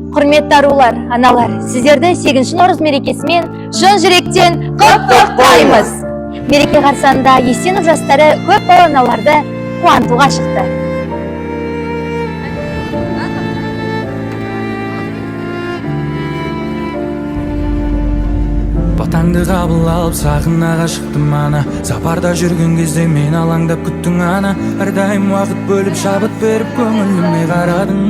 Құрметті арулар, аналар, сіздерді 8 наурыз мерекесімен шын жүректен құттықтаймыз. Мереке қарсаңында Есенов жастары көп балалы аналарды қуантуға шықты. Батаңды қабыл алып сағынаға шықтым ана. Сапарда жүрген кезде мен алаңдап күттің ана. Әрдайым уақыт бөліп шабыт беріп көңіліме қарадың.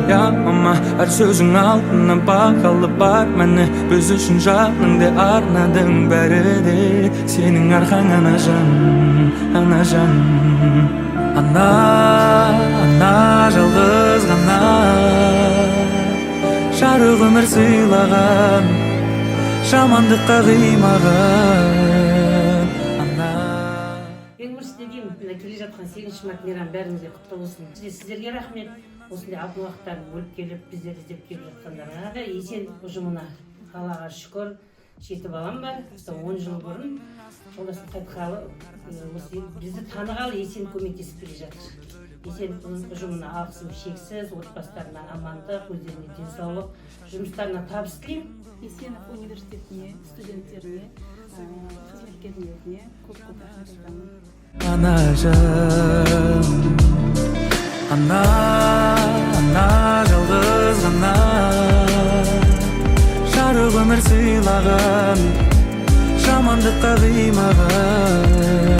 Я мама, әр сөзің алтыннан бағалы бар мәні. Біз үшін жаныңды арнадың бәрі де. Сенің арқаң ана жан, ана жан. Ана, жалғыз ғана жарық өмір сыйлаған, жамандыққа қимаған ана. Ең бірінші деймін, келе жатқан 8 март мейрам бәріңізге құтты болсын. Сіздерге рахмет. Осындай алтын уақыттарын бөліп келіп, біздерді іздеп келіп жатқандарға. Есен ұжымына Аллаға шүкір, 7 балам бар. 10 жыл бұрын жолдасым қайтқалы, бізді танығалы Есен көмектесіп келе жатыр. Есен ұжымына алғысым шексіз, отбасыларына амандық, өздеріне денсаулық, жұмыстарына табыс тілеймін. Есенов университетіне, студенттеріне, қызметкерлеріне көп-көп рахмет айтамын. Ана жан, ана, жалғыз ғана жарық өмір сыйлаған, жамандыққа қимаған.